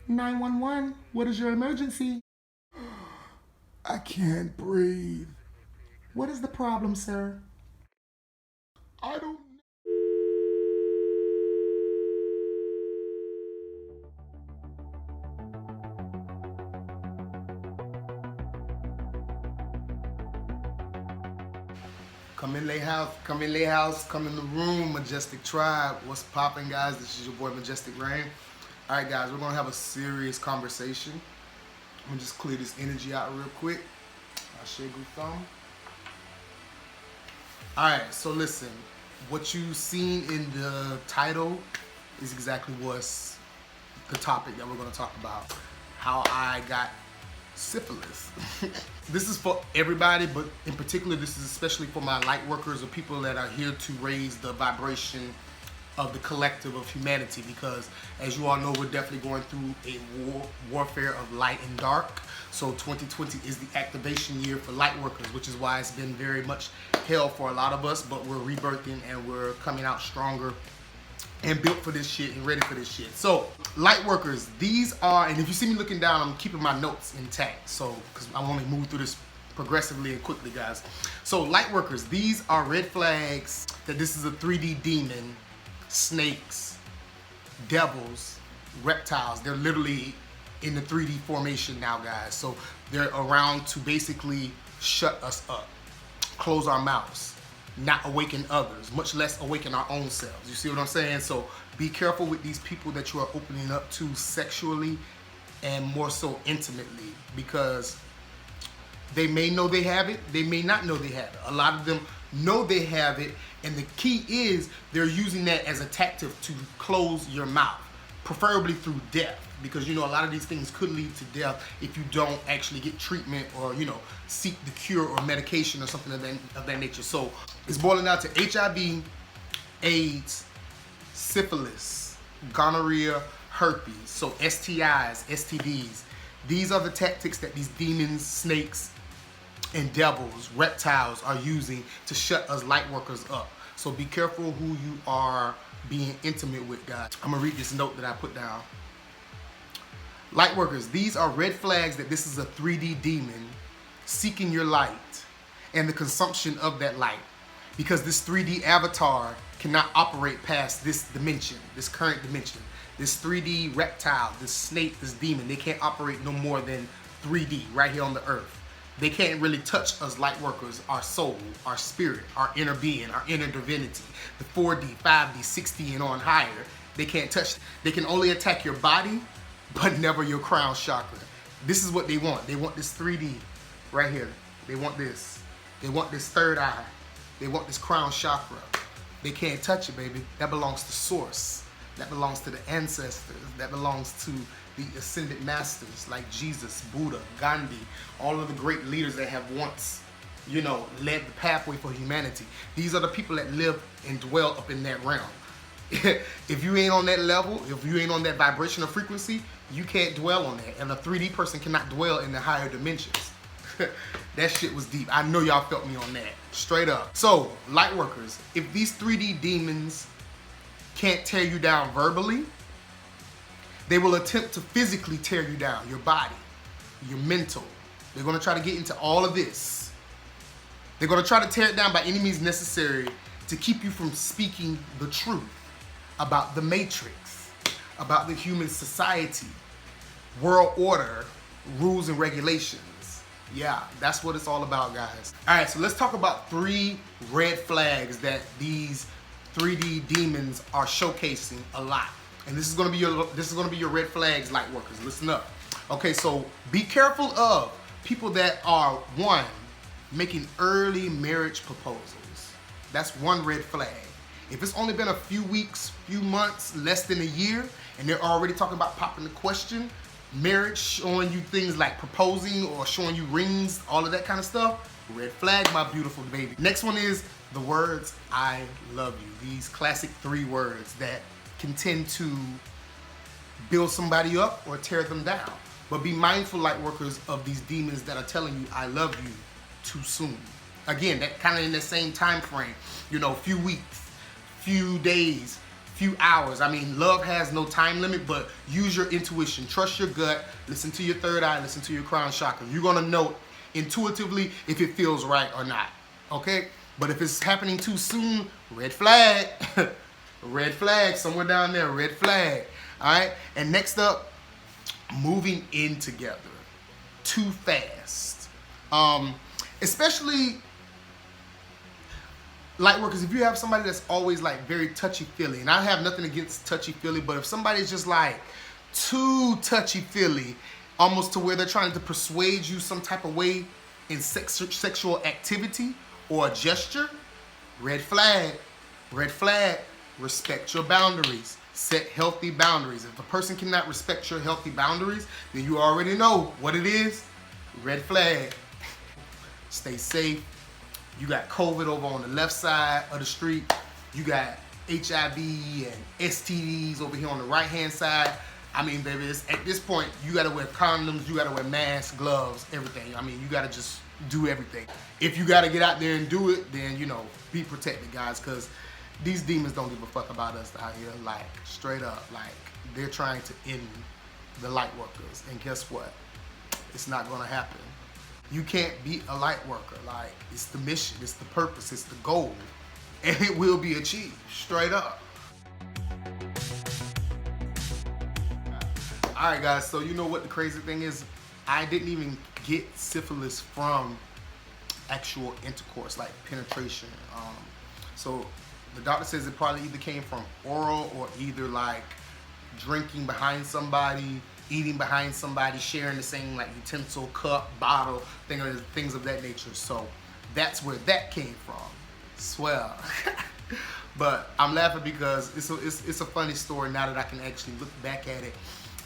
911, what is your emergency? I can't breathe. What is the problem, sir? I don't. Come in, lay house. Come in, lay house. Come in the room, Majestic Tribe. What's poppin', guys? This is your boy, Majestic Rain. All right, guys, we're gonna have a serious conversation. I'm gonna just clear this energy out real quick. I'll share good thumb. All right, so listen. What you seen in the title is exactly what's the topic that we're gonna talk about. How I got syphilis. This is for everybody, but in particular, this is especially for my light workers or people that are here to raise the vibration of the collective of humanity, because as you all know, we're definitely going through a warfare of light and dark. So 2020 is the activation year for light workers, which is why it's been very much hell for a lot of us, but we're rebirthing and we're coming out stronger and built for this shit and ready for this shit. So light workers, these are, and if you see me looking down, I'm keeping my notes intact, so because I want to move through this progressively and quickly, guys. So light workers, these are red flags that this is a 3D demon, snakes, devils, reptiles. They're literally in the 3D formation now, guys. So they're around to basically shut us up, close our mouths, not awaken others, much less awaken our own selves. You see what I'm saying? So be careful with these people that you are opening up to sexually and more so intimately, because they may know they have it, they may not know they have it. A lot of them know they have it, and the key is they're using that as a tactic to close your mouth, preferably through death, because you know a lot of these things could lead to death if you don't actually get treatment or, you know, seek the cure or medication or something of that nature. So it's boiling down to HIV, AIDS, syphilis, gonorrhea, herpes, so STIs, STDs. These are the tactics that these demons, snakes, and devils, reptiles are using to shut us light workers up. So be careful who you are being intimate with, guys. I'm gonna read this note that I put down. Light workers, these are red flags that this is a 3D demon seeking your light and the consumption of that light, because this 3D avatar cannot operate past this dimension, this current dimension. This 3D reptile, this snake, this demon, they can't operate no more than 3D right here on the earth. They can't really touch us light workers, our soul, our spirit, our inner being, our inner divinity, the 4D, 5D, 6D, and on higher. They can't touch. They can only attack your body, but never your crown chakra. This is what they want. They want this 3D right here. They want this. They want this third eye. They want this crown chakra. They can't touch it, baby. That belongs to source. That belongs to the ancestors. That belongs to the ascended masters like Jesus, Buddha, Gandhi, all of the great leaders that have once, you know, led the pathway for humanity. These are the people that live and dwell up in that realm. If you ain't on that level, if you ain't on that vibrational frequency, you can't dwell on that. And a 3D person cannot dwell in the higher dimensions. That shit was deep. I know y'all felt me on that. Straight up. So, light workers, if these 3D demons can't tear you down verbally, they will attempt to physically tear you down, your body, your mental. They're gonna try to get into all of this. They're gonna try to tear it down by any means necessary to keep you from speaking the truth about the matrix, about the human society, world order, rules and regulations. Yeah, that's what it's all about, guys. All right, so let's talk about 3 red flags that these 3D demons are showcasing a lot. And this is gonna be your red flags, light workers. Listen up. Okay, so be careful of people that are, 1, making early marriage proposals. That's one red flag. If it's only been a few weeks, few months, less than a year, and they're already talking about popping the question, marriage, showing you things like proposing or showing you rings, all of that kind of stuff, red flag, my beautiful baby. Next one is the words, I love you. These classic 3 words that can tend to build somebody up or tear them down. But be mindful, light workers, of these demons that are telling you, I love you, too soon. Again, that kind of in the same time frame, you know, few weeks, few days, few hours. I mean, love has no time limit, but use your intuition. Trust your gut. Listen to your third eye. Listen to your crown chakra. You're going to know intuitively if it feels right or not. Okay? But if it's happening too soon, red flag. Red flag. Somewhere down there, red flag. All right? And next up, moving in together. Too fast. Especially light workers, if you have somebody that's always like very touchy-feely, and I have nothing against touchy-feely, but if somebody's just like too touchy-feely, almost to where they're trying to persuade you some type of way in sexual activity or a gesture, red flag. Red flag. Respect your boundaries. Set healthy boundaries. If a person cannot respect your healthy boundaries, then you already know what it is. Red flag. Stay safe. You got COVID over on the left side of the street. You got HIV and STDs over here on the right-hand side. I mean, baby, at this point, you gotta wear condoms, you gotta wear masks, gloves, everything. I mean, you gotta just do everything. If you gotta get out there and do it, then, you know, be protected, guys, because these demons don't give a fuck about us out here, like, straight up. Like, they're trying to end the light workers. And guess what? It's not gonna happen. You can't beat a light worker. Like, it's the mission, it's the purpose, it's the goal. And it will be achieved, straight up. All right, guys, so you know what the crazy thing is? I didn't even get syphilis from actual intercourse, like penetration. So the doctor says it probably either came from oral or either like drinking behind somebody, eating behind somebody, sharing the same like utensil, cup, bottle, things of that nature. So that's where that came from. Swell. But I'm laughing because it's a funny story now that I can actually look back at it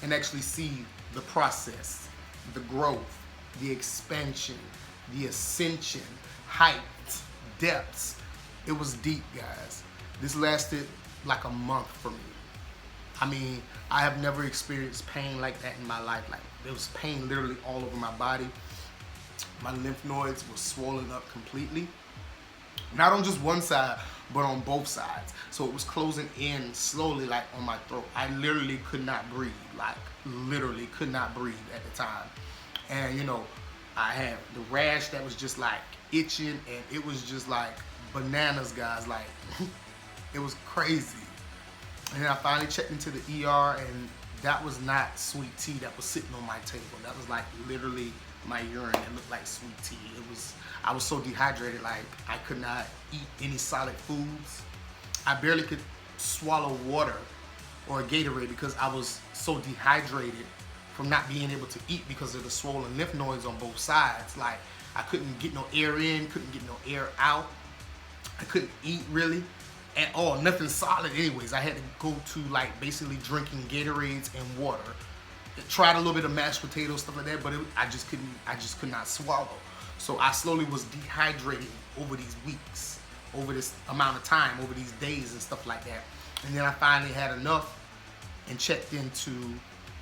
and actually see the process, the growth, the expansion, the ascension, heights, depths. It was deep, guys. This lasted like a month for me. I mean, I have never experienced pain like that in my life. Like, there was pain literally all over my body. My lymph nodes were swollen up completely. Not on just one side, but on both sides. So it was closing in slowly, like on my throat. I literally could not breathe, like literally could not breathe at the time. And you know, I had the rash that was just like itching, and it was just like bananas, guys. Like, it was crazy. And then I finally checked into the ER, and that was not sweet tea that was sitting on my table. That was like literally my urine. It looked like sweet tea. I was so dehydrated, like I could not eat any solid foods. I barely could swallow water or a Gatorade because I was so dehydrated from not being able to eat because of the swollen lymph nodes on both sides. Like, I couldn't get no air in, couldn't get no air out. I couldn't eat really at all, nothing solid anyways. I had to go to like basically drinking Gatorades and water. I tried a little bit of mashed potatoes, stuff like that, but I just could not swallow. So I slowly was dehydrating over these weeks, over this amount of time, over these days and stuff like that. And then I finally had enough and checked into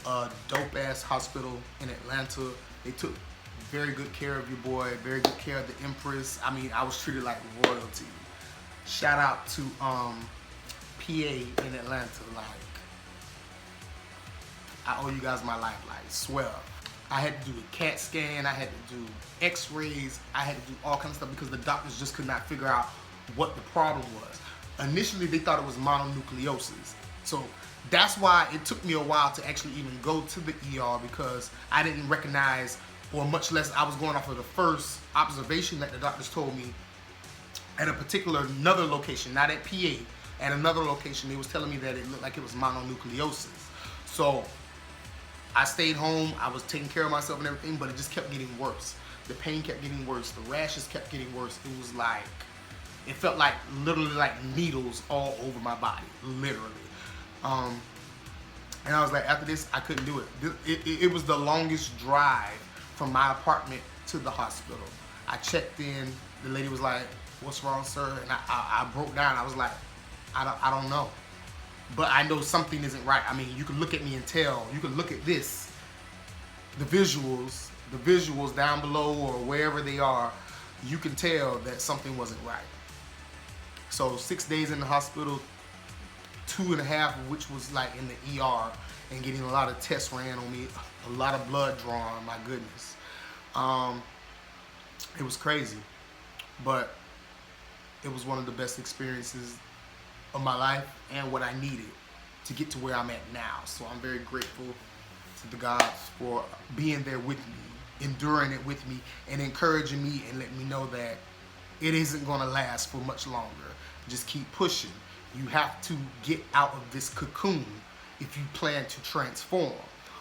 a dope-ass hospital in Atlanta. They took very good care of your boy, very good care of the Empress. I mean, I was treated like royalty. Shout out to PA in Atlanta. Like, I owe you guys my life, like, swell. I had to do a CAT scan, I had to do x-rays, I had to do all kinds of stuff because the doctors just could not figure out what the problem was. Initially, they thought it was mononucleosis. So that's why it took me a while to actually even go to the ER, because I didn't recognize, or much less I was going off of the first observation that the doctors told me at a particular another location, not at PA, at another location. They was telling me that it looked like it was mononucleosis. So I stayed home, I was taking care of myself and everything, but it just kept getting worse. The pain kept getting worse, the rashes kept getting worse. It was like, it felt like literally like needles all over my body, literally. And I was like, after this, I couldn't do it. It was the longest drive from my apartment to the hospital. I checked in, the lady was like, "What's wrong, sir?" And I broke down. I was like, I don't know. But I know something isn't right. I mean, you can look at me and tell. You can look at this, the visuals down below or wherever they are, you can tell that something wasn't right. So 6 days in the hospital, 2.5 of which was like in the ER and getting a lot of tests ran on me, a lot of blood drawn, my goodness. It was crazy, but it was one of the best experiences of my life and what I needed to get to where I'm at now. So I'm very grateful to the gods for being there with me, enduring it with me, and encouraging me and letting me know that it isn't going to last for much longer. Just keep pushing. You have to get out of this cocoon if you plan to transform.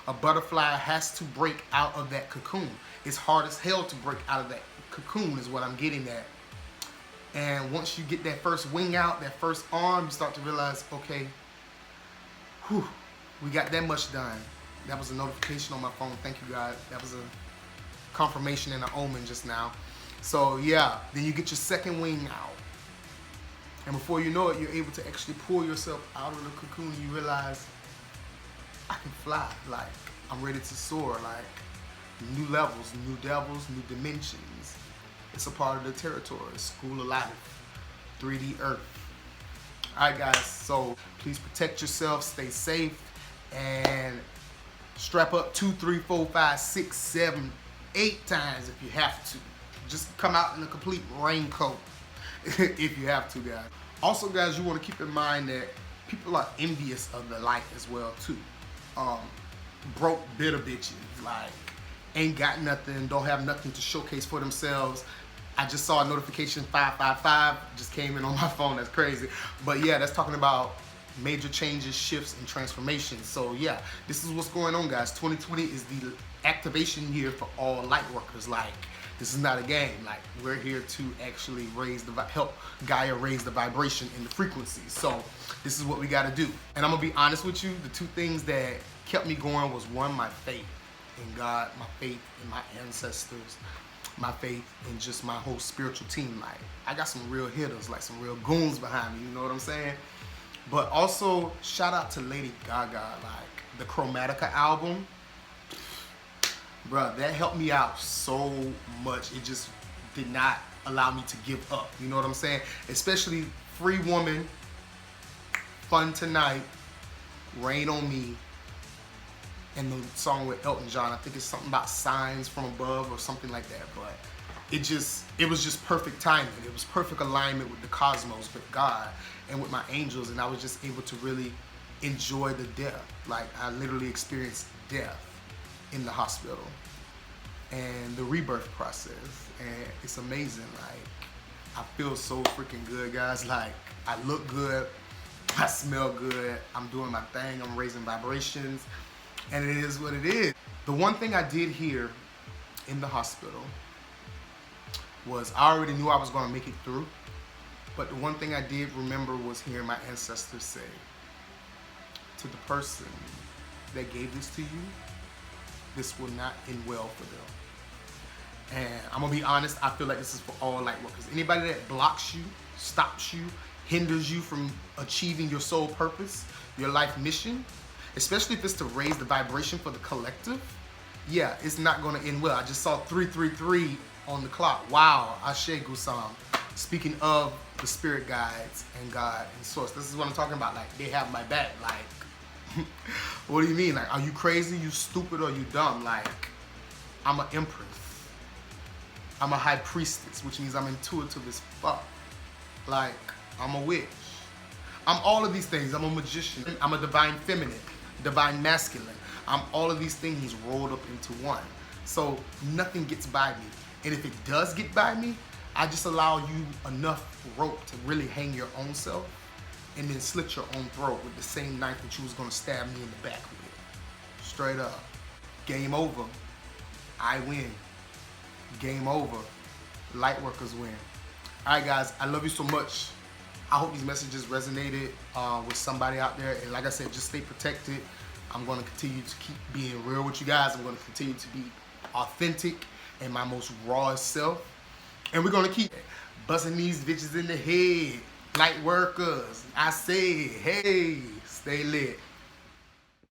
A butterfly has to break out of that cocoon. It's hard as hell to break out of that cocoon is what I'm getting at. And once you get that first wing out, that first arm, you start to realize, okay, whew, we got that much done. That was a notification on my phone. Thank you, God. That was a confirmation and an omen just now. So yeah, then you get your second wing out. And before you know it, you're able to actually pull yourself out of the cocoon and you realize, I can fly. Like, I'm ready to soar. Like, new levels, new devils, new dimensions. It's a part of the territory, school of life, 3D Earth. All right, guys, so please protect yourself, stay safe, and strap up 2, 3, 4, 5, 6, 7, 8 times if you have to. Just come out in a complete raincoat if you have to, guys. Also, guys, you want to keep in mind that people are envious of the life as well, too. Broke, bitter bitches, like, ain't got nothing, don't have nothing to showcase for themselves. I just saw a notification 555 just came in on my phone. That's crazy. But yeah, that's talking about major changes, shifts, and transformations. So yeah, this is what's going on, guys. 2020 is the activation year for all light workers. Like, this is not a game. Like, we're here to actually help Gaia raise the vibration and the frequency. So this is what we got to do. And I'm gonna be honest with you. The two things that kept me going was, one, my faith in God, my faith in my ancestors, my faith in just my whole spiritual team. Like, I got some real hitters, like some real goons behind me, you know what I'm saying? But also, shout out to Lady Gaga, like the Chromatica album. Bruh, that helped me out so much. It just did not allow me to give up, you know what I'm saying? Especially Free Woman, Fun Tonight, Rain on Me, and the song with Elton John. I think it's something about signs from above or something like that. But it was just perfect timing. It was perfect alignment with the cosmos, with God, and with my angels. And I was just able to really enjoy the death. Like, I literally experienced death in the hospital and the rebirth process. And it's amazing. Like, I feel so freaking good, guys. Like, I look good. I smell good. I'm doing my thing. I'm raising vibrations. And it is what it is. The one thing I did here in the hospital was, I already knew I was going to make it through. But the one thing I did remember was hearing my ancestors say, to the person that gave this to you, this will not end well for them. And I'm going to be honest, I feel like this is for all light workers. Anybody that blocks you, stops you, hinders you from achieving your soul purpose, your life mission, especially if it's to raise the vibration for the collective, yeah, it's not going to end well. I just saw 333 on the clock. Wow, Ashe Gusam. Speaking of the spirit guides and God and source, this is what I'm talking about. Like, they have my back. Like, what do you mean? Like, are you crazy, you stupid, or you dumb? Like, I'm an empress. I'm a high priestess, which means I'm intuitive as fuck. Like, I'm a witch. I'm all of these things. I'm a magician. I'm a divine feminine, divine masculine. I'm all of these things rolled up into one. So nothing gets by me. And if it does get by me, I just allow you enough rope to really hang your own self and then slit your own throat with the same knife that you was gonna stab me in the back with. Straight up. Game over. I win. Game over. Light workers win. All right, guys, I love you so much. I hope these messages resonated with somebody out there. And like I said, just stay protected. I'm going to continue to keep being real with you guys. I'm going to continue to be authentic and my most rawest self. And we're going to keep busting these bitches in the head. Light workers, I say, hey, stay lit.